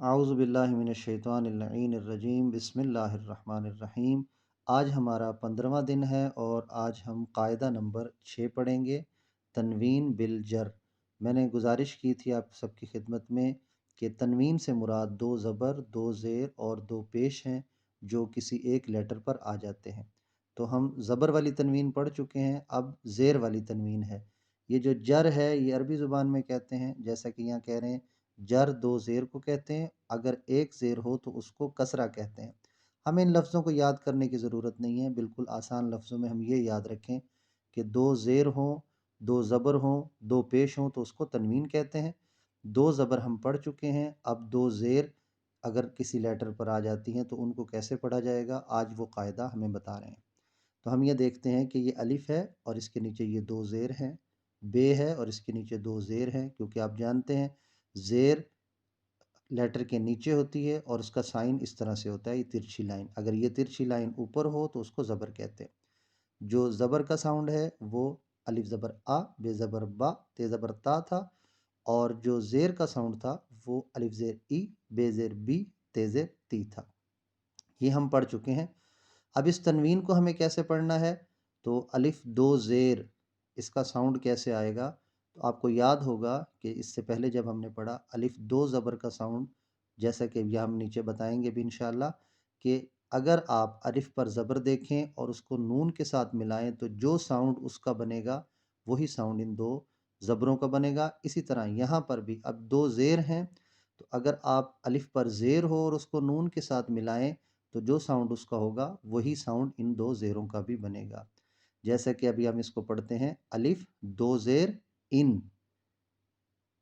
اعوذ باللہ من الشیطان اللعین الرجیم، بسم اللہ الرحمن الرحیم۔ آج ہمارا 15واں دن ہے اور آج ہم قاعدہ نمبر 6 پڑھیں گے، تنوین بالجر۔ میں نے گزارش کی تھی آپ سب کی خدمت میں کہ تنوین سے مراد دو زبر، دو زیر اور دو پیش ہیں جو کسی ایک لیٹر پر آ جاتے ہیں۔ تو ہم زبر والی تنوین پڑھ چکے ہیں، اب زیر والی تنوین ہے۔ یہ جو جر ہے یہ عربی زبان میں کہتے ہیں، جیسا کہ یہاں کہہ رہے ہیں جر دو زیر کو کہتے ہیں، اگر ایک زیر ہو تو اس کو کسرہ کہتے ہیں۔ ہمیں ان لفظوں کو یاد کرنے کی ضرورت نہیں ہے، بالکل آسان لفظوں میں ہم یہ یاد رکھیں کہ دو زیر ہوں، دو زبر ہوں، دو پیش ہوں تو اس کو تنوین کہتے ہیں۔ دو زبر ہم پڑھ چکے ہیں، اب دو زیر اگر کسی لیٹر پر آ جاتی ہیں تو ان کو کیسے پڑھا جائے گا، آج وہ قاعدہ ہمیں بتا رہے ہیں۔ تو ہم یہ دیکھتے ہیں کہ یہ الف ہے اور اس کے نیچے یہ دو زیر ہیں، بے ہے اور اس کے نیچے دو زیر ہیں، کیونکہ آپ جانتے ہیں زیر لیٹر کے نیچے ہوتی ہے اور اس کا سائن اس طرح سے ہوتا ہے، یہ ترچھی لائن۔ اگر یہ ترچھی لائن اوپر ہو تو اس کو زبر کہتے ہیں۔ جو زبر کا ساؤنڈ ہے وہ الف زبر آ، بے زبر با، تے زبر تا تھا، اور جو زیر کا ساؤنڈ تھا وہ الف زیر ای، بے زیر بی، تے زیر تی تھا۔ یہ ہم پڑھ چکے ہیں۔ اب اس تنوین کو ہمیں کیسے پڑھنا ہے، تو الف دو زیر اس کا ساؤنڈ کیسے آئے گا، تو آپ کو یاد ہوگا کہ اس سے پہلے جب ہم نے پڑھا الف دو زبر کا ساؤنڈ، جیسا کہ یہ ہم نیچے بتائیں گے بھی انشاءاللہ، کہ اگر آپ الف پر زبر دیکھیں اور اس کو نون کے ساتھ ملائیں تو جو ساؤنڈ اس کا بنے گا وہی ساؤنڈ ان دو زبروں کا بنے گا۔ اسی طرح یہاں پر بھی اب دو زیر ہیں، تو اگر آپ الف پر زیر ہو اور اس کو نون کے ساتھ ملائیں تو جو ساؤنڈ اس کا ہوگا وہی ساؤنڈ ان دو زیروں کا بھی بنے گا۔ جیسا کہ ابھی ہم اس کو پڑھتے ہیں، الف دو زیر ان،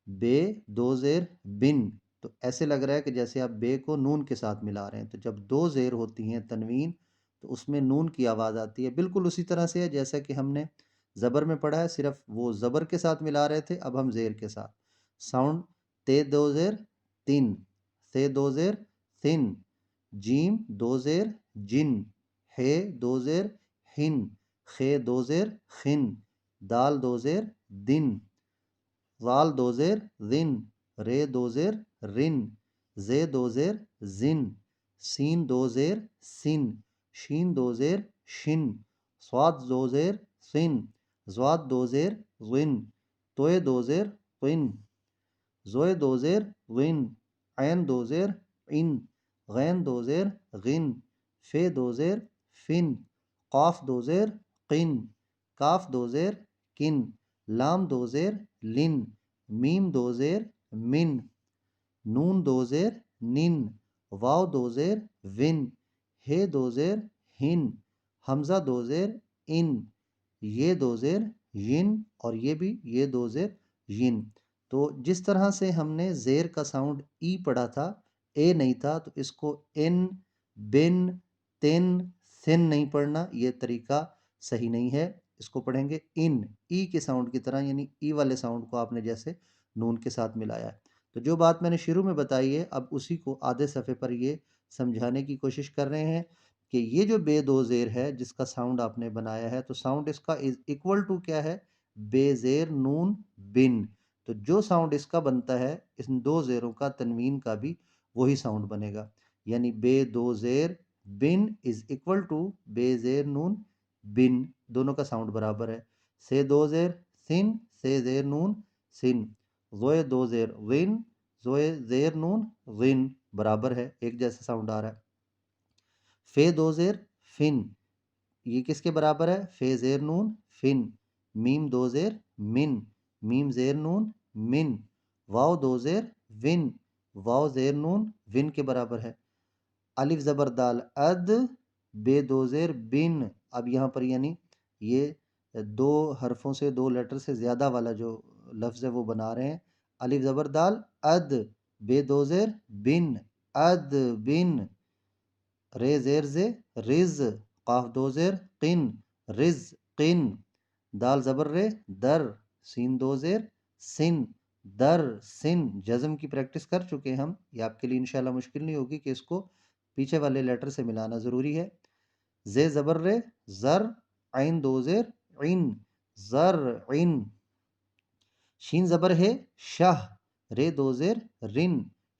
بے دو زیر بن، تو ایسے لگ رہا ہے کہ جیسے آپ بے کو نون کے ساتھ ملا رہے ہیں۔ تو جب دو زیر ہوتی ہیں تنوین تو اس میں نون کی آواز آتی ہے، بالکل اسی طرح سے ہے جیسا کہ ہم نے زبر میں پڑھا ہے، صرف وہ زبر کے ساتھ ملا رہے تھے، اب ہم زیر کے ساتھ۔ ساؤنڈ تے دو زیر تن، سے دو زیر تھن، جیم دو زیر جن، ہے دو زیر ہن، خے دو زیر خن، دال دو زیر دن، ذال دو زیر ذن، رے دو زیر رن، زے دو زیر زن، سین دو زیر سن، شین دو زیر شن، صاد دو زیر سن، زواد دو زیر غن، توئے دو زیر قن، زوئے دو زیر غن، عین دو زیر ان، غین دو زیر غن، فے دو زیر فن، قاف دو زیر قن، کاف دو زیر کن، لام دو زیر لن، میم دو زیر من، نون دو زیر نن، واو دو زیر ون، ہے دو زیر ہن، حمزہ دو زیر ان، یہ دو زیر ین، اور یہ بھی یہ دو زیر ین۔ تو جس طرح سے ہم نے زیر کا ساؤنڈ ای پڑھا تھا، اے نہیں تھا، تو اس کو ان، بن، تن، سن نہیں پڑھنا، یہ طریقہ صحیح نہیں ہے۔ اس کو پڑھیں گے ان، ای کے ساؤنڈ کی طرح، یعنی ای والے ساؤنڈ کو آپ نے جیسے نون کے ساتھ ملایا ہے۔ تو جو بات میں نے شروع میں بتائی ہے، اب اسی کو آدھے صفحے پر یہ سمجھانے کی کوشش کر رہے ہیں کہ یہ جو بے دو زیر ہے جس کا ساؤنڈ آپ نے بنایا ہے، تو ساؤنڈ اس کا ایکول ٹو کیا ہے، بے زیر نون بن۔ تو جو ساؤنڈ اس کا بنتا ہے ان دو زیروں کا تنوین کا بھی وہی ساؤنڈ بنے گا، یعنی بے دو زیر بن از اکول ٹو بے زیر نون بن، دونوں کا ساؤنڈ برابر ہے۔ سے دو زیر سن، سے زیر نون سن، زوئے دو زیر غن، زوئے زیر نون غن، برابر ہے، ایک جیسا ساؤنڈ آ رہا ہے۔ فے دو زیر فن، یہ کس کے برابر ہے، فے زیر نون فن، میم دو زیر من، میم زیر نون من، واو دو زیر ون، واو زیر نون ون کے برابر ہے۔ الف زبر دال اد، بے دو زیر بن، اب یہاں پر یعنی یہ دو حرفوں سے، دو لیٹر سے زیادہ والا جو لفظ ہے وہ بنا رہے ہیں۔ الف زبر دال اد، بے دو زیر بن، اد بن، رے زیر زے رز، قاف دو زیر قن، رز قن، دال زبر رے در، سین دو زیر سن، در سن۔ جزم کی پریکٹس کر چکے ہم، یہ آپ کے لیے انشاءاللہ مشکل نہیں ہوگی کہ اس کو پیچھے والے لیٹر سے ملانا ضروری ہے۔ زے زبر رے زر، عین دو زیر عن، زر عن، شین زبر ہے شہ، رے دو زیر رن،